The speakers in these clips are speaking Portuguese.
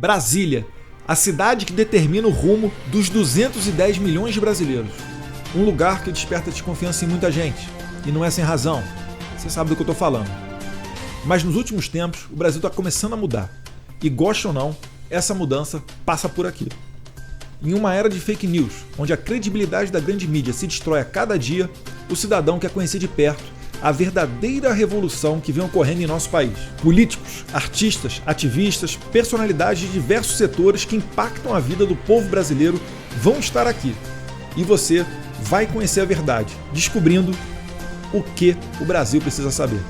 Brasília, a cidade que determina o rumo dos 210 milhões de brasileiros. Um lugar que desperta desconfiança em muita gente, e não é sem razão. Você sabe do que eu estou falando. Mas nos últimos tempos, o Brasil está começando a mudar. E goste ou não, essa mudança passa por aqui. Em uma era de fake news, onde a credibilidade da grande mídia se destrói a cada dia, o cidadão quer conhecer de perto a verdadeira revolução que vem ocorrendo em nosso país. Políticos, artistas, ativistas, personalidades de diversos setores que impactam a vida do povo brasileiro vão estar aqui. E você vai conhecer a verdade, descobrindo o que o Brasil precisa saber.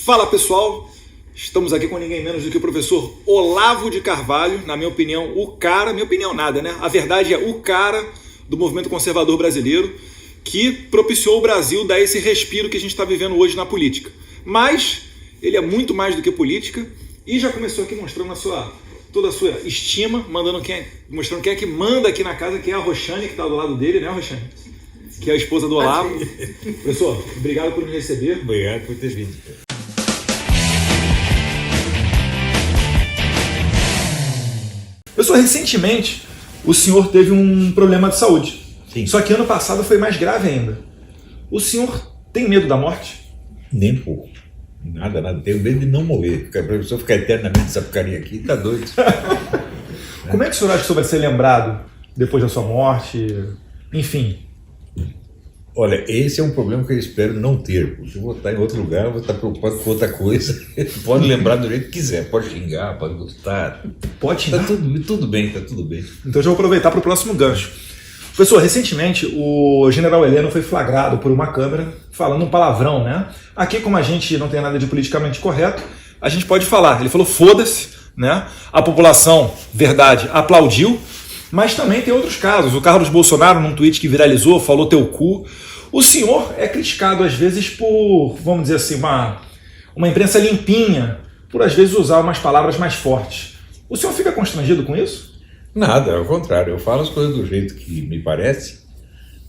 Fala pessoal, estamos aqui com ninguém menos do que o professor Olavo de Carvalho, na minha opinião, o cara, minha opinião nada, né? A verdade é o cara do movimento conservador brasileiro que propiciou o Brasil dar esse respiro que a gente está vivendo hoje na política. Mas ele é muito mais do que política e já começou aqui mostrando toda a sua estima, mostrando quem é que manda aqui na casa, que é a Roxane, que está do lado dele, né, Roxane? Que é a esposa do Olavo. Professor, obrigado por me receber. Obrigado por ter vindo. Professor, recentemente o senhor teve um problema de saúde. Sim. Só que ano passado foi mais grave ainda. O senhor tem medo da morte? Nem pouco. Nada. Tenho medo de não morrer. Porque a pessoa ficar eternamente essa porcaria aqui, tá doido. Como é que o senhor acha que o senhor vai ser lembrado depois da sua morte? Enfim. Olha, esse é um problema que eu espero não ter, porque eu vou estar em outro lugar, eu vou estar preocupado com outra coisa. Pode lembrar do jeito que quiser, pode xingar, pode gostar. Pode xingar? Tá tudo bem. Então eu já vou aproveitar para o próximo gancho. Professor, recentemente o general Heleno foi flagrado por uma câmera falando um palavrão, né? Aqui, como a gente não tem nada de politicamente correto, a gente pode falar. Ele falou foda-se, né? A população, verdade, aplaudiu. Mas também tem outros casos. O Carlos Bolsonaro, num tweet que viralizou, falou teu cu. O senhor é criticado às vezes por, vamos dizer assim, uma imprensa limpinha, por às vezes usar umas palavras mais fortes. O senhor fica constrangido com isso? Nada, ao contrário. Eu falo as coisas do jeito que me parece.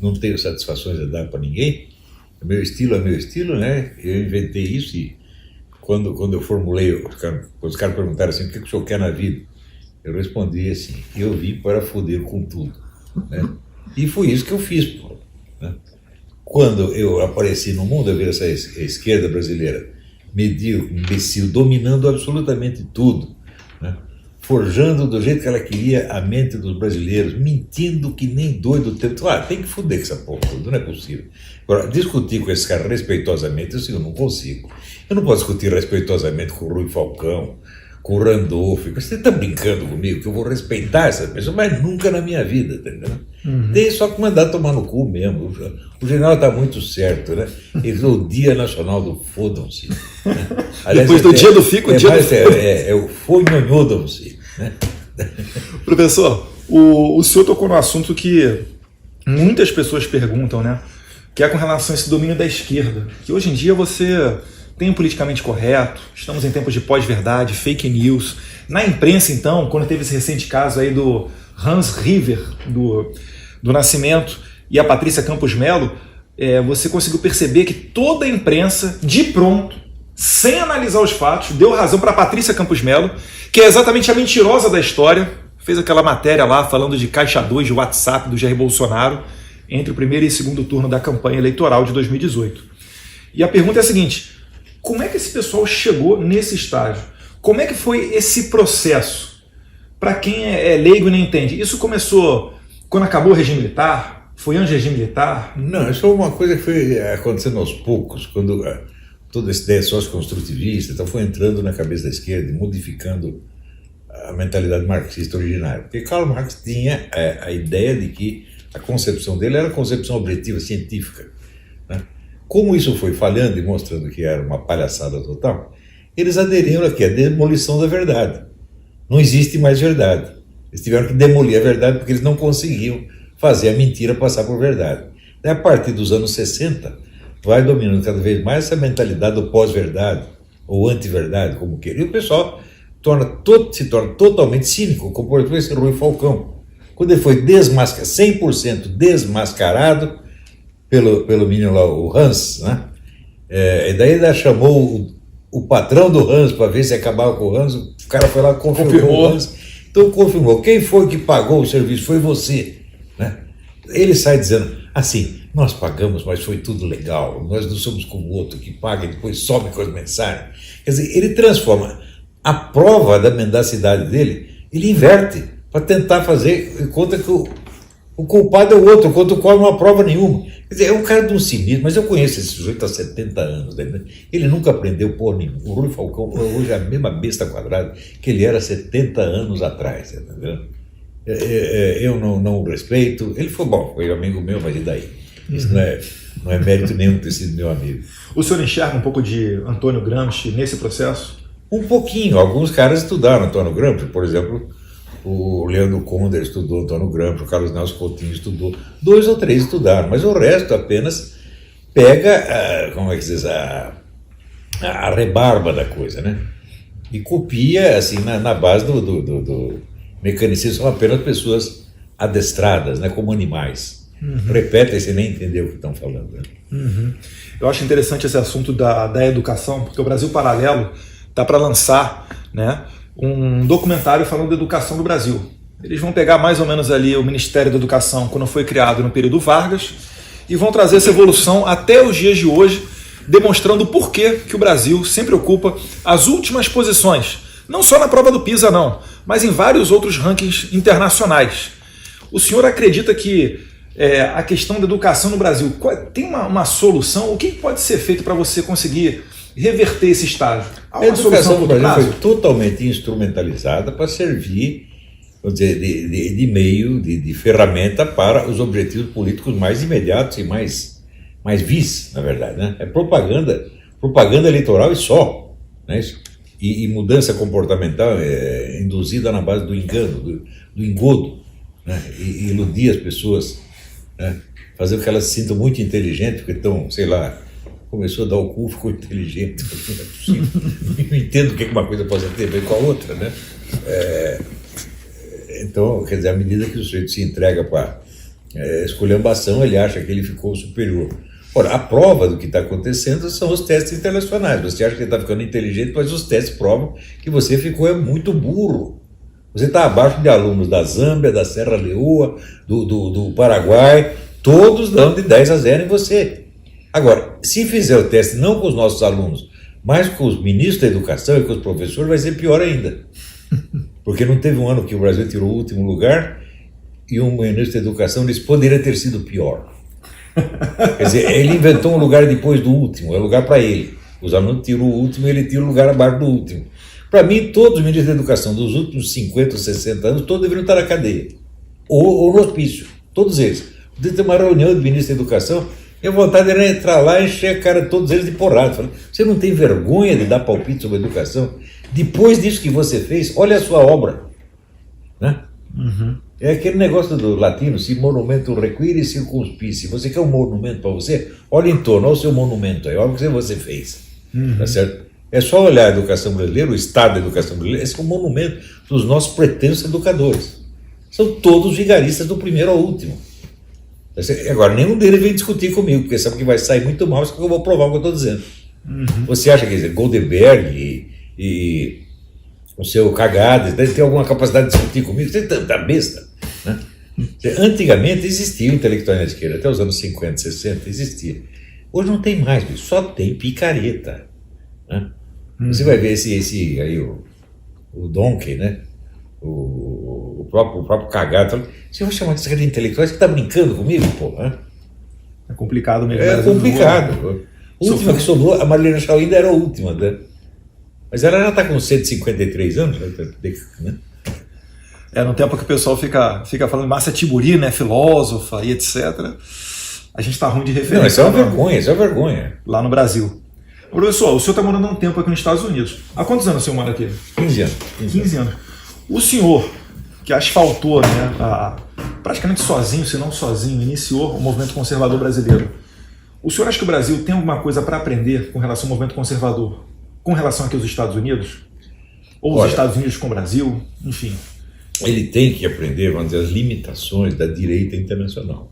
Não tenho satisfações a dar para ninguém. Meu estilo é meu estilo, né? Eu inventei isso e quando eu formulei, quando os caras perguntaram assim, o que o senhor quer na vida? Eu respondi assim, eu vim para foder com tudo, né? E foi isso que eu fiz, pô, né? Quando eu apareci no mundo, eu vi essa esquerda brasileira medíocre, imbecil, dominando absolutamente tudo, né? Forjando do jeito que ela queria a mente dos brasileiros, mentindo que nem doido o tempo. Tem que foder com essa porra toda, não é possível. Agora, discutir com esse cara respeitosamente, eu não consigo. Eu não posso discutir respeitosamente com o Rui Falcão, com o Randolph. Você está brincando comigo que eu vou respeitar essa pessoa, mas nunca na minha vida, entendeu? Tem só que mandar tomar no cu mesmo. O general está muito certo, né? Ele falou o Dia Nacional do Fodam-se. Né? Depois do dia do fico, o dia do é o Fonhodam-se, né? Professor, o senhor tocou no assunto que muitas pessoas perguntam, né? Que é com relação a esse domínio da esquerda. Que hoje em dia você tem o politicamente correto, estamos em tempos de pós-verdade, fake news. Na imprensa, então, quando teve esse recente caso aí do Hans River, do Nascimento, e a Patrícia Campos Melo, você conseguiu perceber que toda a imprensa, de pronto, sem analisar os fatos, deu razão para a Patrícia Campos Melo, que é exatamente a mentirosa da história, fez aquela matéria lá falando de caixa 2 de WhatsApp do Jair Bolsonaro entre o primeiro e segundo turno da campanha eleitoral de 2018. E a pergunta é a seguinte: como é que esse pessoal chegou nesse estágio? Como é que foi esse processo? Para quem é leigo e não entende, isso começou quando acabou o regime militar? Foi antes do regime militar? Não, isso é uma coisa que foi acontecendo aos poucos, quando toda essa ideia socioconstrutivista então, foi entrando na cabeça da esquerda e modificando a mentalidade marxista originária. Porque Karl Marx tinha a ideia de que a concepção dele era a concepção objetiva científica, né? Como isso foi falhando e mostrando que era uma palhaçada total, eles aderiram aqui à demolição da verdade. Não existe mais verdade. Eles tiveram que demolir a verdade porque eles não conseguiam fazer a mentira passar por verdade. A partir dos anos 60, vai dominando cada vez mais essa mentalidade do pós-verdade, ou anti-verdade, como queira. E o pessoal se torna totalmente cínico, como por exemplo esse Rui Falcão. Quando ele foi 100% desmascarado pelo menino lá, o Hans, né? E daí ainda chamou o patrão do Hans para ver se acabava com o Hans. O cara foi lá e confirmou o Hans. Então confirmou. Quem foi que pagou o serviço? Foi você. Né? Ele sai dizendo assim, nós pagamos, mas foi tudo legal. Nós não somos como o outro que paga e depois some com as mensagens. Quer dizer, ele transforma a prova da mendacidade dele, ele inverte para tentar fazer conta que o culpado é o outro, contra o qual não há prova nenhuma. Quer dizer, é um cara de um cinismo, mas eu conheço esse sujeito há 70 anos. Né? Ele nunca aprendeu porra nenhuma. O Rui Falcão hoje é a mesma besta quadrada que ele era 70 anos atrás. Entendeu? Eu não o respeito. Ele foi bom, foi amigo meu, mas e daí? Isso não é mérito nenhum ter sido meu amigo. O senhor enxerga um pouco de Antônio Gramsci nesse processo? Um pouquinho. Alguns caras estudaram Antônio Gramsci, por exemplo. O Leandro Conder estudou Antônio Gramsci, o Carlos Nelson Coutinho estudou, 2 ou 3 estudaram, mas o resto apenas pega, como é que se diz, a rebarba da coisa, né? E copia, assim, na base do mecanicismo, são apenas pessoas adestradas, né? Como animais. Repetem sem nem entender o que estão falando. Né? Eu acho interessante esse assunto da educação, porque o Brasil Paralelo está para lançar, né, um documentário falando da educação do Brasil. Eles vão pegar mais ou menos ali o Ministério da Educação quando foi criado no período Vargas e vão trazer essa evolução até os dias de hoje, demonstrando o porquê que o Brasil sempre ocupa as últimas posições, não só na prova do PISA não, mas em vários outros rankings internacionais. O senhor acredita que a questão da educação no Brasil tem uma solução? O que pode ser feito para você conseguir reverter esse estágio? A educação no Brasil foi totalmente instrumentalizada para servir, vamos dizer, de meio, de ferramenta para os objetivos políticos mais imediatos e mais vis, na verdade. Né? É propaganda eleitoral e só. Né? E mudança comportamental induzida na base do engano, do engodo, né? E iludir as pessoas, né? Fazer com que elas se sintam muito inteligentes, porque estão, sei lá, começou a dar o cu, ficou inteligente. Não entendo o que uma coisa pode ter a ver com a outra, né? Então, quer dizer, à medida que o sujeito se entrega para esculhambação, ele acha que ele ficou superior. Ora, a prova do que está acontecendo são os testes internacionais. Você acha que ele está ficando inteligente, mas os testes provam que você ficou muito burro. Você está abaixo de alunos da Zâmbia, da Serra Leoa, do Paraguai, todos dando de 10-0 em você. Agora, se fizer o teste não com os nossos alunos, mas com os ministros da educação e com os professores, vai ser pior ainda. Porque não teve um ano que o Brasil tirou o último lugar e um ministro da educação disse que poderia ter sido pior. Quer dizer, ele inventou um lugar depois do último, é lugar para ele. Os alunos tiram o último e ele tira o lugar abaixo do último. Para mim, todos os ministros da educação dos últimos 50 ou 60 anos, todos deveriam estar na cadeia. Ou no hospício, todos eles. Podia ter uma reunião de ministros da educação. Minha vontade era entrar lá e encher a cara de todos eles de porrada. Falei, você não tem vergonha de dar palpite sobre a educação? Depois disso que você fez, olha a sua obra. Né? É aquele negócio do latino, se monumento require, circunspice. Você quer um monumento para você? Olha em torno, olha o seu monumento aí, olha o que você fez. Tá certo? É só olhar a educação brasileira, o estado da educação brasileira, esse é um monumento dos nossos pretensos educadores. São todos vigaristas do primeiro ao último. Agora, nenhum deles vem discutir comigo, porque sabe que vai sair muito mal, isso que eu vou provar o que eu estou dizendo. Você acha que Goldenberg e o seu Cagades deve ter alguma capacidade de discutir comigo? Você tá besta. Né? Antigamente existia o intelectual na esquerda, até os anos 50, 60 existia. Hoje não tem mais, só tem picareta. Né? Você vai ver esse aí, o Donkey, né? O próprio Cagado. Você vai chamar de intelectual? Você está brincando comigo, pô? Né? É complicado mesmo. É complicado. A última que sobrou, a Marlene Schau ainda era a última, né? Mas ela já está com 153 anos, né? No tempo que o pessoal fica falando Márcia Tiburi, né, filósofa e etc. A gente está ruim de referência. Não, isso é uma vergonha, isso é uma vergonha. Lá no Brasil. Professor, o senhor está morando há um tempo aqui nos Estados Unidos. Há quantos anos o senhor mora aqui? 15 anos. 15 anos. O senhor, que asfaltou, né, praticamente sozinho, se não sozinho, iniciou o movimento conservador brasileiro. O senhor acha que o Brasil tem alguma coisa para aprender com relação ao movimento conservador, com relação aqui aos Estados Unidos? Ou os Estados Unidos com o Brasil? Enfim. Ele tem que aprender, vamos dizer, as limitações da direita internacional.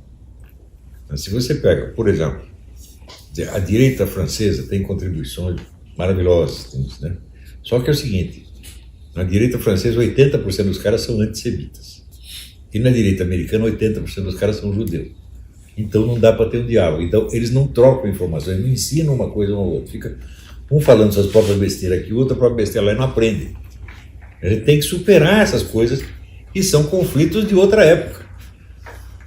Se você pega, por exemplo, A direita francesa tem contribuições maravilhosas, né? Só que é o seguinte, na direita francesa 80% dos caras são antissemitas. E na direita americana 80% dos caras são judeus. Então não dá para ter um diálogo. Então eles não trocam informações, não ensinam uma coisa ou outra. Fica um falando suas próprias besteiras aqui, o outro a própria besteira lá e não aprende. A gente tem que superar essas coisas que são conflitos de outra época.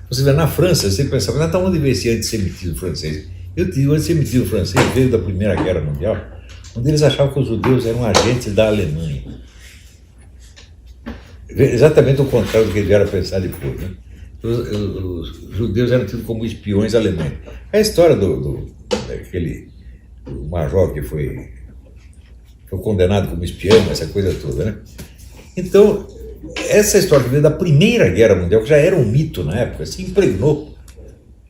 Você vê, na França, você pensava, tá onde veio esse antissemitismo francês? Eu digo, o antissemitismo francês veio da Primeira Guerra Mundial, onde eles achavam que os judeus eram agentes da Alemanha. Exatamente o contrário do que eles vieram a pensar depois, né? Os judeus eram tidos como espiões alemães. A história daquele major que foi condenado como espião, essa coisa toda, né? Então, essa história que veio da Primeira Guerra Mundial, que já era um mito na época, se impregnou.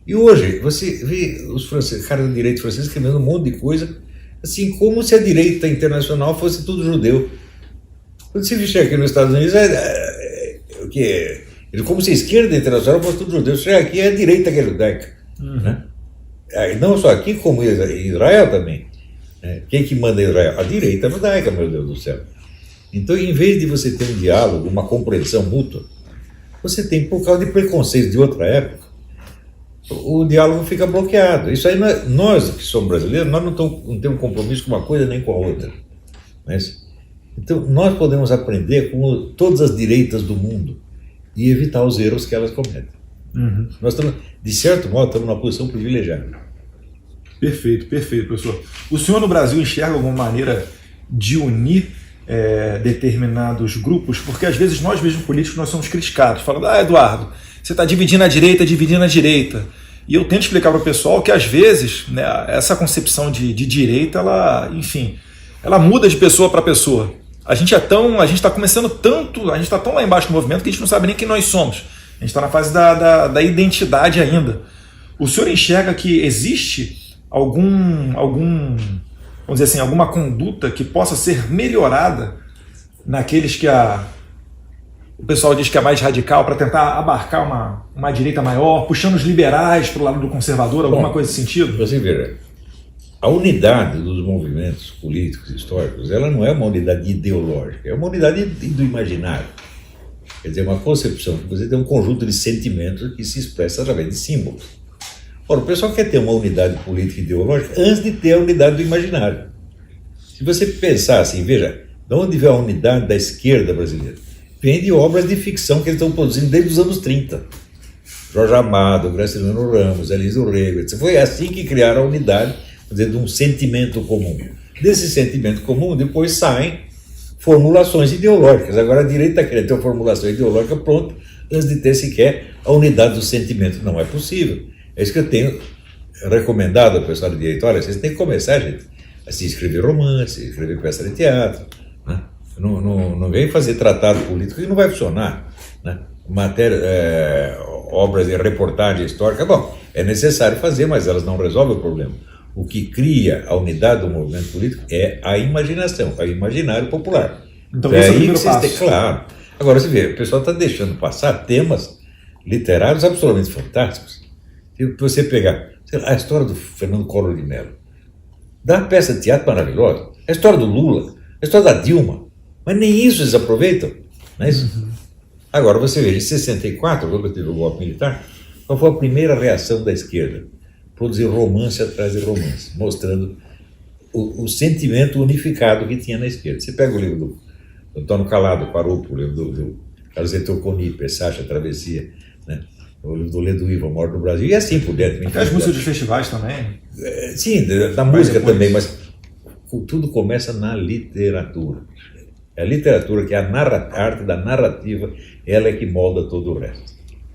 E hoje, você vê os franceses, caras da direita francesa escrevendo um monte de coisa, assim, como se a direita internacional fosse tudo judeu. Quando você chega aqui nos Estados Unidos, o que é? Como se a esquerda internacional fosse tudo judeu. Chega aqui, é a direita que é judaica. Né? Não só aqui, como em Israel também. Né? Quem que manda em Israel? A direita judaica, meu Deus do céu. Então, em vez de você ter um diálogo, uma compreensão mútua, você tem, por causa de preconceitos de outra época, o diálogo fica bloqueado. Isso aí, nós que somos brasileiros, nós não temos compromisso com uma coisa nem com a outra. Mas, então, nós podemos aprender com todas as direitas do mundo e evitar os erros que elas cometem. Nós estamos, de certo modo, estamos numa posição privilegiada. Perfeito, professor. O senhor no Brasil enxerga alguma maneira de unir determinados grupos? Porque às vezes nós mesmos políticos nós somos criticados, falando, Eduardo, você está dividindo a direita. E eu tento explicar para o pessoal que às vezes, né, essa concepção de direita, ela muda de pessoa para pessoa. A gente está começando tanto, a gente está tão lá embaixo do movimento que a gente não sabe nem quem nós somos. A gente está na fase da identidade ainda. O senhor enxerga que existe vamos dizer assim, alguma conduta que possa ser melhorada naqueles que o pessoal diz que é mais radical, para tentar abarcar uma direita maior, puxando os liberais para o lado do conservador, alguma coisa nesse sentido? Você vê, a unidade dos movimentos políticos e históricos, ela não é uma unidade ideológica, é uma unidade do imaginário. Quer dizer, uma concepção que você tem um conjunto de sentimentos que se expressa através de símbolos. Ora, o pessoal quer ter uma unidade política e ideológica antes de ter a unidade do imaginário. Se você pensar assim, veja, de onde vem a unidade da esquerda brasileira? Vem de obras de ficção que eles estão produzindo desde os anos 30. Jorge Amado, Graciliano Ramos, Elísio Rego, foi assim que criaram a unidade, quer dizer, de um sentimento comum. Desse sentimento comum, depois saem formulações ideológicas. Agora a direita está querendo ter uma formulação ideológica pronta antes de ter sequer a unidade do sentimento. Não é possível. É isso que eu tenho recomendado ao pessoal da direita. Olha, vocês têm que começar, gente, a se escrever romance, escrever peça de teatro. Né? Não vem fazer tratado político que não vai funcionar. Né? Obras de reportagem histórica, bom, é necessário fazer, mas elas não resolvem o problema. O que cria a unidade do movimento político é a imaginação, é o imaginário popular. Então esse é o primeiro passo. Claro. Agora você vê, o pessoal está deixando passar temas literários absolutamente fantásticos. Se você pegar, sei lá, a história do Fernando Collor de Mello, dá uma peça de teatro maravilhosa, a história do Lula, a história da Dilma, mas nem isso eles aproveitam, não é isso? Agora você veja, em 64, quando teve o golpe militar, qual foi a primeira reação da esquerda? Produzir romance atrás de romance, mostrando o sentimento unificado que tinha na esquerda. Você pega o livro do Antônio Calado, Parupo, o livro do Carlos Heitor Conipe, Sacha, Travessia, né? O livro do Leduívo, A Morte do Brasil, e assim por dentro. Até as músicas dos festivais também. Sim, da música também, mas tudo começa na literatura. É a literatura, que é a arte da narrativa, ela é que molda todo o resto.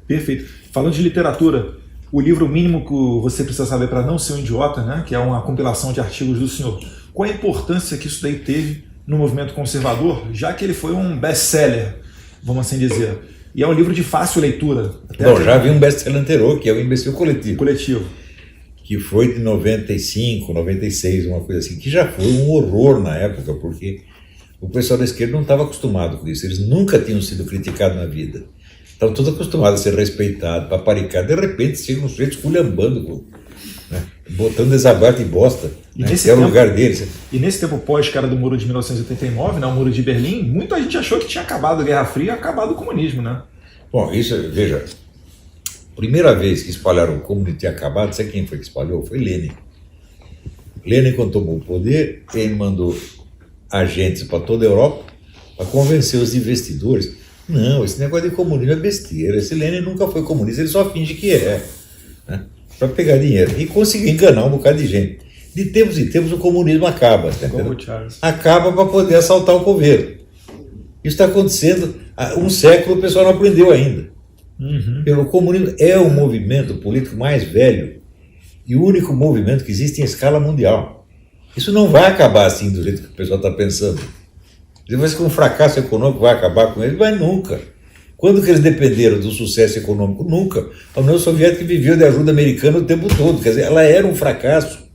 Perfeito. Falando de literatura, o livro mínimo que você precisa saber para não ser um idiota, né, que é uma compilação de artigos do senhor, qual a importância que isso daí teve no movimento conservador, já que ele foi um best-seller, vamos assim dizer, e é um livro de fácil leitura. Não, já vi um best-seller anterior, que é o Imbecil Coletivo. Que foi de 95, 96, uma coisa assim, que já foi um horror na época, porque o pessoal da esquerda não estava acostumado com isso, eles nunca tinham sido criticados na vida. Estavam todos acostumados a ser respeitados, paparicados, de repente chega um sujeito esculhambando. Né? botando desabate e bosta, E né? nesse Que era o tempo- lugar deles. E nesse tempo pós-queda do Muro de 1989, né, o Muro de Berlim, muita gente achou que tinha acabado a Guerra Fria e acabado o comunismo, né? Bom, isso, veja, primeira vez que espalharam o comunismo tinha acabado, sabe quem foi que espalhou? Foi Lenin. Lenin, quando tomou o poder, ele mandou agentes para toda a Europa para convencer os investidores. Não, esse negócio de comunismo é besteira. Esse Lenin nunca foi comunista, ele só finge que é, né? Para pegar dinheiro. E conseguiu enganar um bocado de gente. De tempos em tempos o comunismo acaba, tá Como entendendo? o Charles. Acaba para poder assaltar o governo. Isso está acontecendo há um século, o pessoal não aprendeu ainda. O comunismo é o movimento político mais velho e o único movimento que existe em escala mundial. Isso não vai acabar assim do jeito que o pessoal está pensando. Depois que um fracasso econômico vai acabar com eles, mas nunca. Quando que eles dependeram do sucesso econômico? Nunca. A União Soviética viveu de ajuda americana o tempo todo. Quer dizer, ela era um fracasso.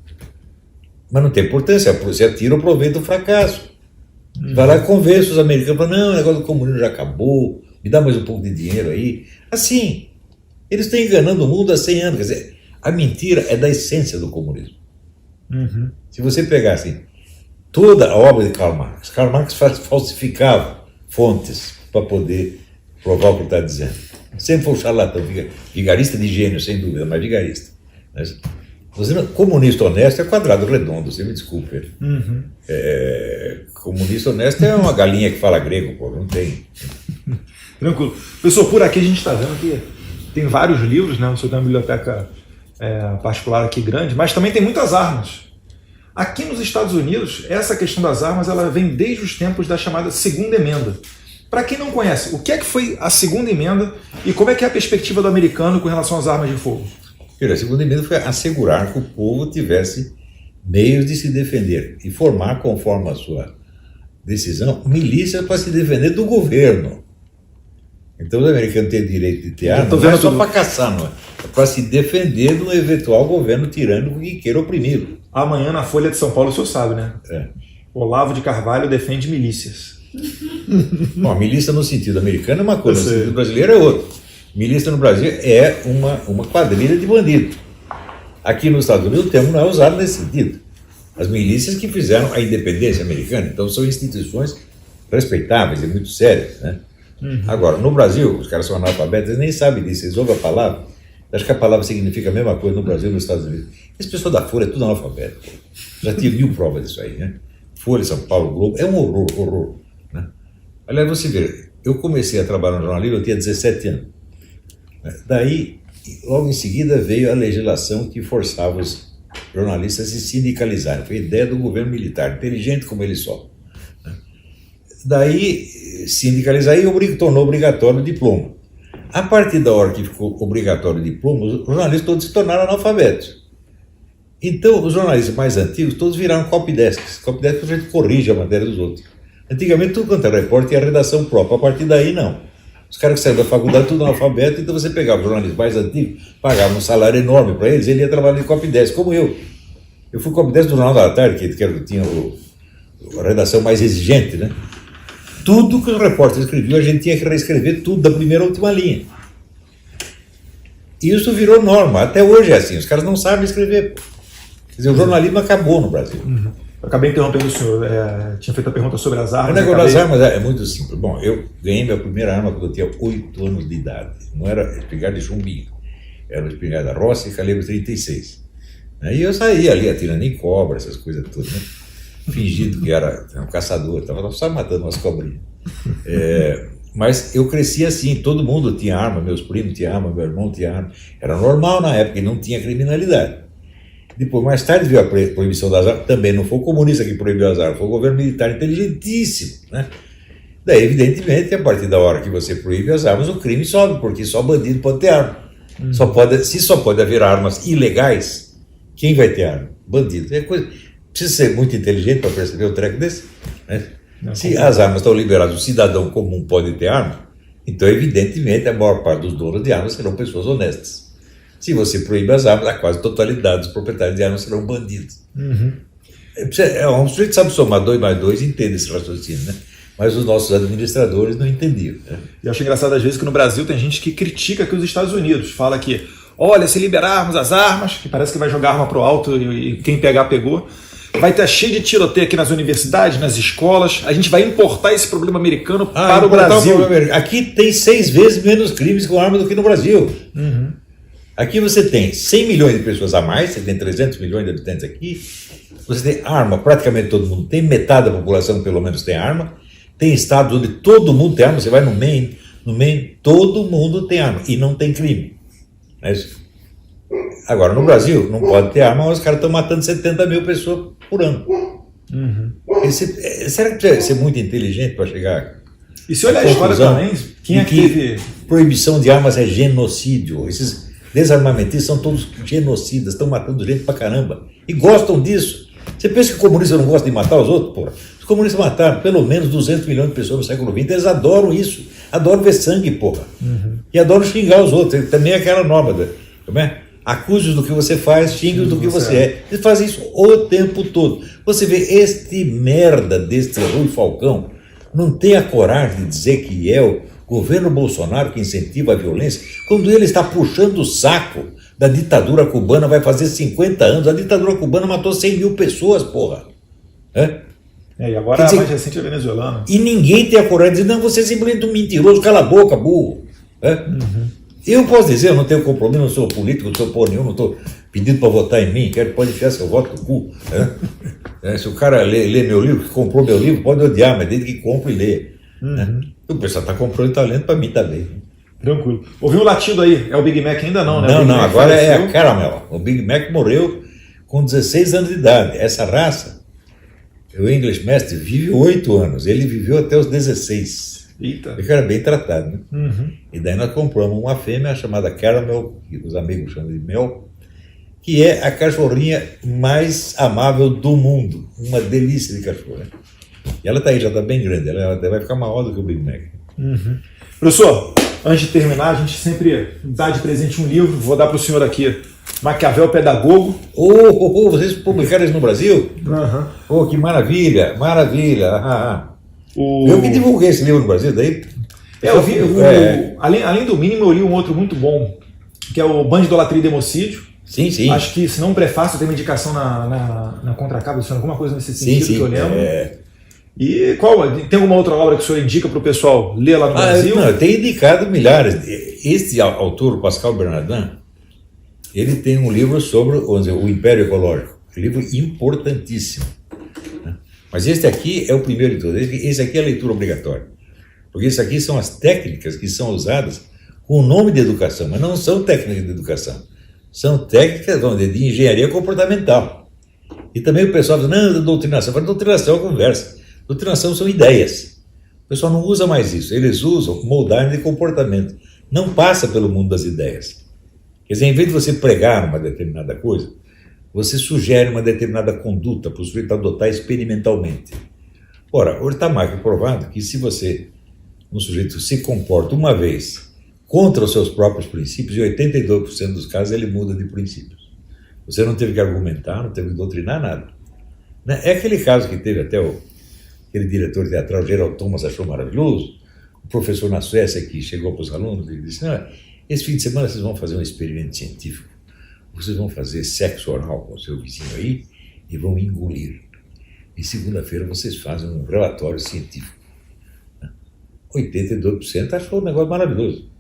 Mas não tem importância, você tira o proveito do fracasso. Vai lá e convence os americanos, fala, não, o negócio do comunismo já acabou, me dá mais um pouco de dinheiro aí. Assim, eles estão enganando o mundo há 100 anos. Quer dizer, a mentira é da essência do comunismo. Se você pegar assim, toda a obra de Karl Marx falsificava fontes para poder provar o que está dizendo. Sempre foi um charlatão, vigarista de gênio, sem dúvida, mas vigarista. Você não, comunista honesto é quadrado redondo, você me desculpe. Comunista honesto é uma galinha que fala grego, pô, não tem. Tranquilo. Pessoal, por aqui a gente está vendo que tem vários livros, né? O senhor tem uma biblioteca particular aqui grande, mas também tem muitas armas. Aqui nos Estados Unidos, essa questão das armas ela vem desde os tempos da chamada Segunda Emenda. Para quem não conhece, o que é que foi a Segunda Emenda e como é que é a perspectiva do americano com relação às armas de fogo? A segunda emenda foi assegurar que o povo tivesse meios de se defender e formar, conforme a sua decisão, milícias para se defender do governo. Então os americanos têm direito de ter armas, não é só para caçar, não é? É para se defender de um eventual governo tirânico que queira oprimi-lo. Amanhã na Folha de São Paulo, o senhor sabe, né? Olavo de Carvalho defende milícias. Bom, a milícia no sentido americano é uma coisa, no sentido brasileiro é outra. Milícia no Brasil é uma quadrilha de bandidos. Aqui nos Estados Unidos o termo não é usado nesse sentido. As milícias que fizeram a independência americana, então são instituições respeitáveis e muito sérias, né? Agora, no Brasil, os caras são analfabetos, eles nem sabem disso, eles ouvem a palavra, acho que a palavra significa a mesma coisa no Brasil e nos Estados Unidos. Esse pessoal da Folha é tudo analfabeto. Já tive 1000 provas disso aí, né? Folha, São Paulo, Globo, é um horror, né? Aliás, você vê, eu comecei a trabalhar no jornalismo, eu tinha 17 anos. Daí, logo em seguida, veio a legislação que forçava os jornalistas a se sindicalizarem. Foi a ideia do governo militar, inteligente como ele só. Daí, sindicalizar e tornou obrigatório o diploma. A partir da hora que ficou obrigatório o diploma, os jornalistas todos se tornaram analfabetos. Então, os jornalistas mais antigos todos viraram copydesks. Copydesk é o jeito que corrige a matéria dos outros. Antigamente, tudo quanto era repórter tinha redação própria. A partir daí, não. Os caras que saíram da faculdade, tudo analfabeto, então você pegava os jornalistas mais antigos, pagava um salário enorme para eles, ele ia trabalhar de copydesk, como eu. Eu fui copydesk do Jornal da Tarde, que tinha a redação mais exigente, né? Tudo que os repórteres escreviam, a gente tinha que reescrever tudo, da primeira à última linha. E isso virou norma, até hoje é assim, os caras não sabem escrever. Quer dizer, o jornalismo acabou no Brasil. Eu acabei interrompendo o senhor, tinha feito a pergunta sobre as armas. O negócio das armas é muito simples. Bom, eu ganhei minha primeira arma quando eu tinha 8 anos de idade. Não era espingarda de chumbinho, era uma espingarda Rossi e calibre 36. E eu saía ali atirando em cobra, essas coisas todas, né? Fingindo que era um caçador, estava só matando umas cobrinhas. Mas eu cresci assim, todo mundo tinha arma, meus primos tinham arma, meu irmão tinha arma. Era normal na época e não tinha criminalidade. Depois, mais tarde, veio a proibição das armas. Também não foi o comunista que proibiu as armas, foi o governo militar inteligentíssimo, né? Daí, evidentemente, a partir da hora que você proíbe as armas, o crime sobe, porque só bandido pode ter arma. Se só pode haver armas ilegais, quem vai ter arma? Bandido. Precisa ser muito inteligente para perceber um treco desse, né? Se as armas estão liberadas, o cidadão comum pode ter arma, então, evidentemente, a maior parte dos donos de armas serão pessoas honestas. Se você proíbe as armas, a quase totalidade dos proprietários de armas serão bandidos. Um sujeito que sabe somar 2 mais 2 entende esse raciocínio, né? Mas os nossos administradores não entendiam, né? E eu acho engraçado às vezes que no Brasil tem gente que critica aqui os Estados Unidos, fala que, olha, se liberarmos as armas, que parece que vai jogar arma pro alto e quem pegar, pegou. Vai estar cheio de tiroteio aqui nas universidades, nas escolas. A gente vai importar esse problema americano para o Brasil. Aqui tem 6 vezes menos crimes com arma do que no Brasil. Uhum. Aqui você tem 100 milhões de pessoas a mais, você tem 300 milhões de habitantes aqui. Você tem arma, praticamente todo mundo tem, metade da população pelo menos tem arma. Tem estados onde todo mundo tem arma, você vai no Maine, todo mundo tem arma e não tem crime. Não é isso? Agora, no Brasil, não pode ter arma, mas os caras estão matando 70 mil pessoas por ano. Uhum. Será que precisa ser muito inteligente para chegar? E se olhar a história também, quem é que teve... Proibição de armas é genocídio. Esses desarmamentistas são todos genocidas, estão matando gente pra caramba. E gostam disso. Você pensa que o comunista não gosta de matar os outros? Porra. Os comunistas mataram pelo menos 200 milhões de pessoas no século XX, eles adoram isso. Adoram ver sangue, porra. Uhum. E adoram xingar os outros. Também é aquela norma. Como é? Acuse-os do que você faz, xingue-os do que você é. Eles fazem isso o tempo todo. Você vê este merda deste Rui Falcão não tem a coragem de dizer que é o governo Bolsonaro que incentiva a violência, quando ele está puxando o saco da ditadura cubana, vai fazer 50 anos. A ditadura cubana matou 100 mil pessoas, porra. E agora a mais recente é a venezuelana. E ninguém tem a coragem de dizer, não, você é simplesmente um mentiroso, cala a boca, burro. Uhum. Eu posso dizer, eu não tenho compromisso, não sou político, não sou porra nenhuma, não estou pedindo para votar em mim, pode enfiar seu voto no cu. Se o cara lê meu livro, que comprou meu livro, pode odiar, mas desde que compra e lê. Uhum. O pessoal está comprando e talento para mim também. Tranquilo. Ouviu o latido aí? É o Big Mac ainda não, né? Não, agora é a Caramel. O Big Mac morreu com 16 anos de idade. Essa raça, o English Mastiff, vive 8 anos. Ele viveu até os 16. Eita. Porque era bem tratado, né? Uhum. E daí nós compramos uma fêmea chamada Caramel, que os amigos chamam de Mel, que é a cachorrinha mais amável do mundo. Uma delícia de cachorra. E ela tá aí, já está bem grande. Ela vai ficar maior do que o Big Mac. Uhum. Professor, antes de terminar, a gente sempre dá de presente um livro. Vou dar para o senhor aqui. Maquiavel Pedagogo. Vocês publicaram isso no Brasil? Uhum. Que maravilha, maravilha. Eu que divulguei esse livro no Brasil, daí... Além do mínimo, eu li um outro muito bom, que é o Bando de Idolatria e Democídio. Sim. Acho que, se não um prefácio, tem uma indicação na contracapa do senhor, alguma coisa nesse sentido que eu lembro. E tem alguma outra obra que o senhor indica para o pessoal ler lá no Brasil? Não, eu tenho indicado milhares. Este autor, Pascal Bernardin, ele tem um livro sobre, vamos dizer, o Império Ecológico. Um livro importantíssimo. Mas este aqui é o primeiro de todos. Esse aqui é a leitura obrigatória. Porque isso aqui são as técnicas que são usadas com o nome de educação, mas não são técnicas de educação. São técnicas de engenharia comportamental. E também o pessoal diz, não, doutrinação. Mas doutrinação é conversa. Doutrinação são ideias. O pessoal não usa mais isso. Eles usam moldagem de comportamento. Não passa pelo mundo das ideias. Quer dizer, em vez de você pregar uma determinada coisa, você sugere uma determinada conduta para o sujeito adotar experimentalmente. Ora, hoje está mais que provado que se um sujeito se comporta uma vez contra os seus próprios princípios, em 82% dos casos ele muda de princípios. Você não teve que argumentar, não teve que doutrinar nada. É aquele caso que teve até aquele diretor teatral, Gerald Thomas, achou maravilhoso, o professor na Suécia que chegou para os alunos e disse, esse fim de semana vocês vão fazer um experimento científico, vocês vão fazer sexo oral com o seu vizinho aí e vão engolir. E segunda-feira vocês fazem um relatório científico. 82% achou um negócio maravilhoso.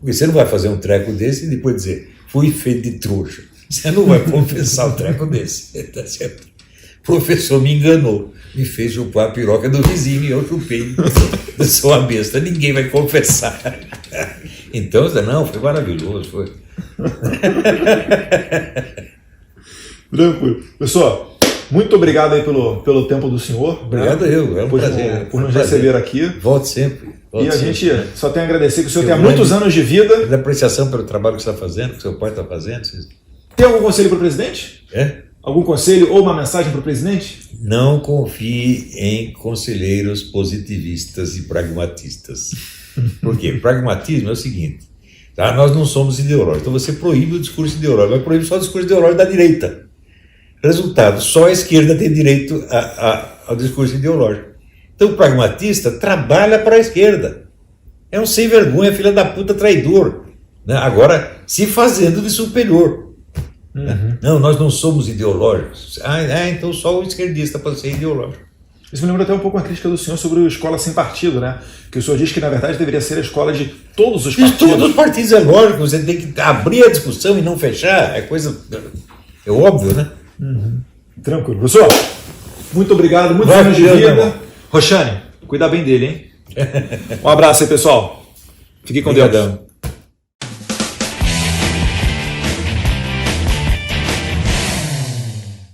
Porque você não vai fazer um treco desse e depois dizer, fui feito de trouxa. Você não vai confessar um treco desse. Tá certo? O professor me enganou, me fez chupar a piroca do vizinho e eu chupei. Eu sou uma besta, ninguém vai confessar. Então, não, foi maravilhoso, foi. Tranquilo. Pessoal, muito obrigado aí pelo tempo do senhor. Obrigado é um prazer. Por nos receber aqui. Volte sempre. E a gente só tem a agradecer que o senhor tenha muitos anos de vida. De apreciação pelo trabalho que você está fazendo, que o seu pai está fazendo. Tem algum conselho para o presidente? Algum conselho ou uma mensagem para o presidente? Não confie em conselheiros positivistas e pragmatistas. Por quê? Pragmatismo é o seguinte, nós não somos ideológicos, então você proíbe o discurso ideológico, mas proíbe só o discurso ideológico da direita. Resultado, só a esquerda tem direito ao discurso ideológico. Então o pragmatista trabalha para a esquerda. É um sem vergonha, filha da puta, traidor. né? Agora, se fazendo de superior. Não, nós não somos ideológicos. Então só o esquerdista pode ser ideológico. Isso me lembra até um pouco uma crítica do senhor sobre a escola sem partido, né? Que o senhor diz que, na verdade, deveria ser a escola de todos os partidos. De todos os partidos, é lógico, você tem que abrir a discussão e não fechar, é coisa... É óbvio, né? Tranquilo. Professor, muito obrigado, muitos anos de vida. Roxane, cuida bem dele, hein? Um abraço aí, pessoal. Fique com Deus.